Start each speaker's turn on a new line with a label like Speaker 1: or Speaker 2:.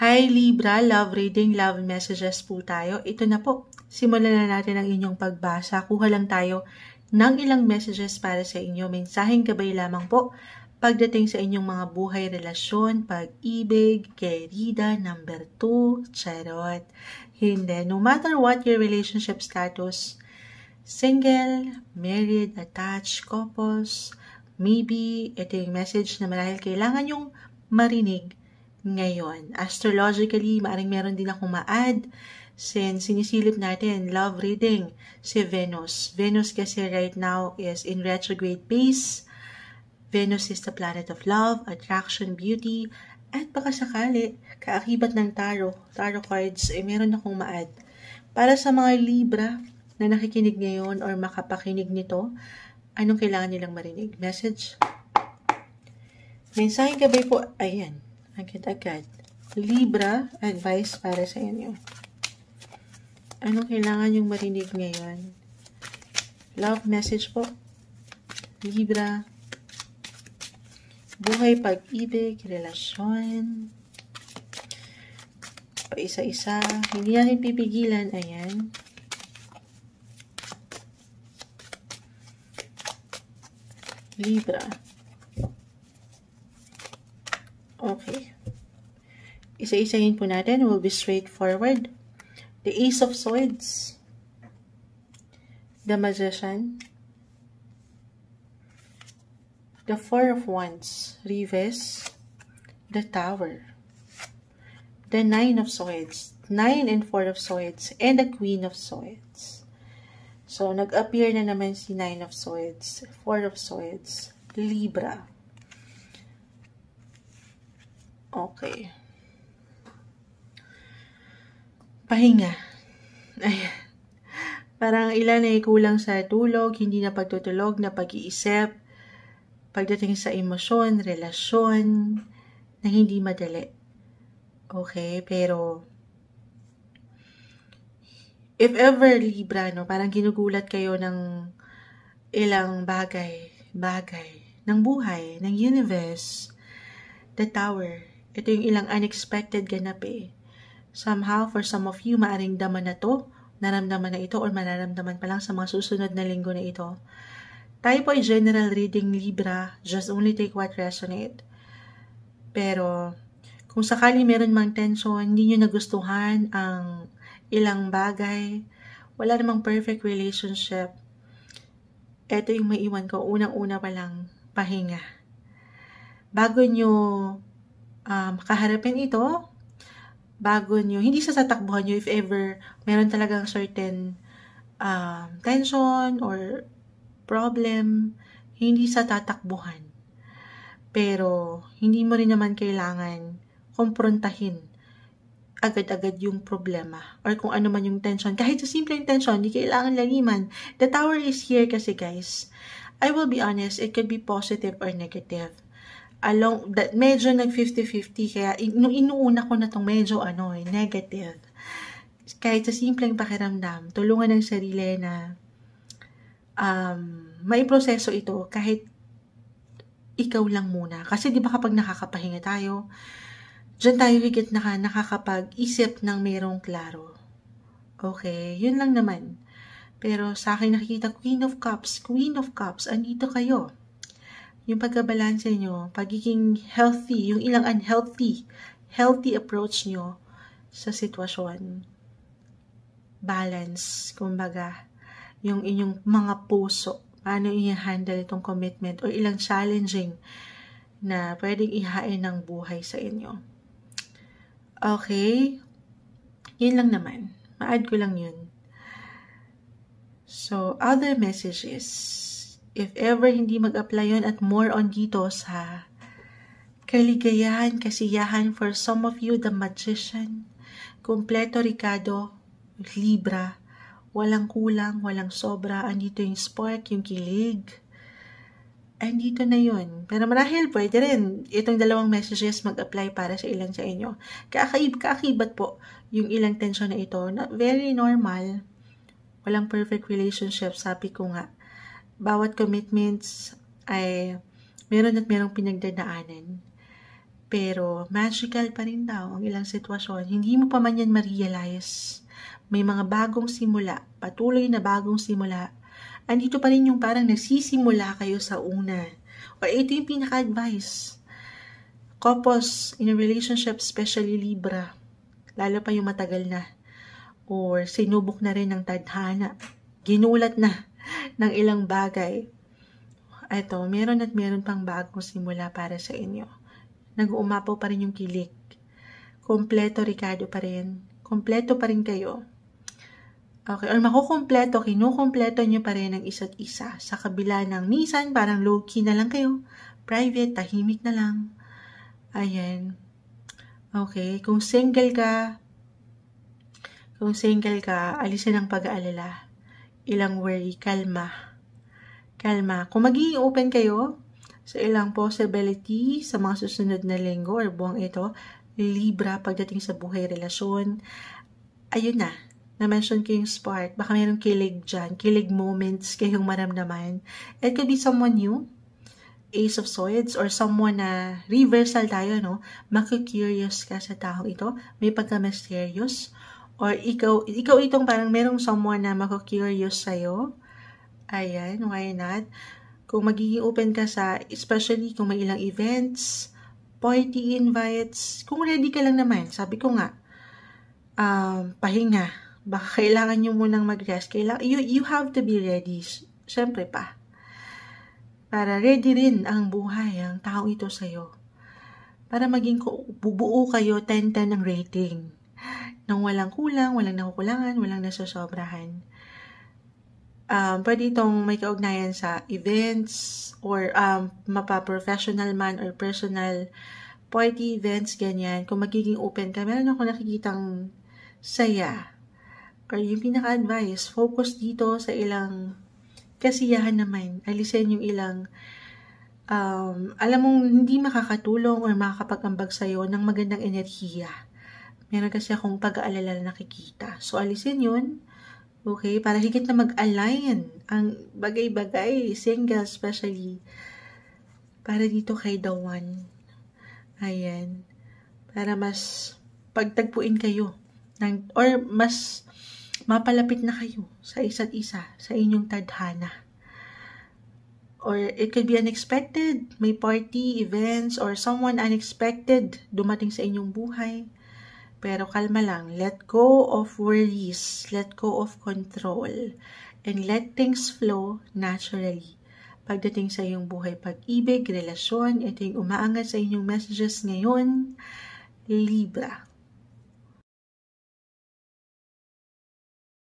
Speaker 1: Hi Libra, love reading, love messages po tayo. Ito na po, simulan na natin ang inyong pagbasa. Kuha lang tayo ng ilang messages para sa inyo. Mensaheng gabay lamang po pagdating sa inyong mga buhay, relasyon, pag-ibig, querida, number 2, charot. Hindi, no matter what your relationship status, single, married, attached, couples, maybe ito yung message na marahil kailangan yung marinig ngayon. Astrologically, maaring meron din akong ma-add since sinisilip natin love reading si Venus. Venus kasi right now is in retrograde phase. Venus is the planet of love, attraction, beauty, at baka sakali, kaakibat ng tarot cards, meron akong ma-add. Para sa mga Libra na nakikinig ngayon or makapakinig nito, anong kailangan nilang marinig? Message? Mensaheng gabay po, ayan. Agad-agad. Libra, advice para sa inyo. Anong kailangan yung marinig ngayon? Love message po. Libra. Buhay, pag-ibig, relasyon. Paisa-isa. Hindi natin pipigilan. Ayan. Libra. Okay. Isa-isahin po natin. We'll be straightforward. The Ace of Swords. The Magician. The Four of Wands. Reverse. The Tower. The Nine of Swords. 9 and 4 of Swords. And the Queen of Swords. So, nag-appear na naman si 9 of Swords. 4 of Swords. Libra. Okay. Pahinga. Ayan. Parang ilan ay kulang sa tulog, hindi na pagtutulog, na pag-iisip, pagdating sa emosyon, relasyon, na hindi madali. Okay, pero if ever Libra, no, parang ginugulat kayo ng ilang bagay ng buhay, ng universe, the Tower. Ito yung ilang unexpected ganap eh. Somehow, for some of you, maaring daman na to, naramdaman na ito, or mararamdaman pa lang sa mga susunod na linggo na ito. Tayo po ay general reading Libra, just only take what resonate. Pero, kung sakali meron mang tension, hindi nyo nagustuhan ang ilang bagay, wala namang perfect relationship, ito yung maiwan ko, unang-una pa lang, pahinga. Bago nyo kaharapin ito, bago nyo, hindi sa tatakbuhan nyo if ever meron talagang certain tension or problem, hindi sa tatakbuhan. Pero, hindi mo rin naman kailangan kumprontahin agad-agad yung problema or kung ano man yung tension. Kahit sa simpleng tension, hindi kailangan laliman. The Tower is here kasi guys. I will be honest, it could be positive or negative. Along that, medyo nag 50-50, kaya nung inuuna ko na itong medyo negative. Kahit sa simpleng pakiramdam, tulungan ng sarili na may proseso ito kahit ikaw lang muna. Kasi di ba kapag nakakapahinga tayo, diyan tayo higit nakakapag-isip ng mayroong klaro. Okay, yun lang naman. Pero sa akin nakikita, Queen of Cups, andito kayo. Yung pagkabalanse nyo, pagiging healthy, yung ilang unhealthy, healthy approach nyo sa sitwasyon. Balance, kumbaga, yung inyong mga puso, paano i-handle itong commitment o ilang challenging na pwedeng ihain ng buhay sa inyo. Okay, yun lang naman. Ma-add ko lang yun. So, other messages. If ever hindi mag-apply yun at more on dito sa kaligayahan, kasiyahan for some of you, the Magician, kompleto Ricardo, Libra, walang kulang, walang sobra, andito yung spark, yung kilig, andito na yun. Pero marahil pwede rin itong dalawang messages mag-apply para sa ilan sa inyo. Kaakibat po yung ilang tension na ito, na very normal, walang perfect relationship, sabi ko nga. Bawat commitments ay meron at merong pinagdadaanan. Pero magical pa rin daw ang ilang sitwasyon. Hindi mo pa man yan ma-realize. May mga bagong simula, patuloy na bagong simula. Andito pa rin yung parang nagsisimula kayo sa una. O ito yung pinaka-advice. Couples in a relationship, especially Libra, lalo pa yung matagal na, or sinubok na rin ng tadhana, ginulat na ng ilang bagay. Ito, meron at meron pang bagong simula para sa inyo. Nag-uumapaw pa rin yung kilig. Kompleto, Ricardo pa rin. Kompleto pa rin kayo. Okay, or makukumpleto, kinukumpleto nyo pa rin ang isa't isa. Sa kabila ng minsan, parang low-key na lang kayo. Private, tahimik na lang. Ayan. Okay, kung single ka, alisin ang pag-aalala. Ilang worry, kalma. Kalma. Kung magiging open kayo sa ilang possibility sa mga susunod na linggo or buwang ito, Libra, pagdating sa buhay, relasyon, ayun na. Na-mention ko yung spark. Baka mayroong kilig dyan. Kilig moments kayong maramdaman. It could be someone new, Ace of Swords, or someone na reversal tayo, no? Maki-curious ka sa taong ito. May pagka-mysterious. Or ikaw itong parang merong someone na maki-curious sa'yo. Ayan, why not? Kung magiging open ka sa, especially kung may ilang events, party invites, kung ready ka lang naman, sabi ko nga, pahinga. Baka kailangan nyo munang mag-rest. You have to be ready. Siyempre pa. Para ready rin ang buhay, ang taong ito sa'yo. Para maging bubuo kayo 10-10 ng rating. Nang walang kulang, walang nakukulangan, walang nasosobrahan. Pwede itong may kaugnayan sa events or mapa-professional man or personal party events, ganyan. Kung magiging open ka, meron ako nakikitang saya. Or yung pinaka-advice, focus dito sa ilang kasiyahan naman. Alisin yung ilang, alam mong hindi makakatulong or makakapag-ambag sa'yo ng magandang enerhiya. Meron kasi akong pag-aalala na nakikita. So, alisin yun. Okay, para higit na mag-align ang bagay-bagay, single especially, para dito kay the one. Ayan. Para mas pagtagpuin kayo, or mas mapalapit na kayo sa isa't isa, sa inyong tadhana. Or it could be unexpected, may party, events, or someone unexpected dumating sa inyong buhay. Pero kalma lang, let go of worries, let go of control, and let things flow naturally. Pagdating sa iyong buhay, pag-ibig, relasyon, ito yung umaangat sa inyong messages ngayon, Libra.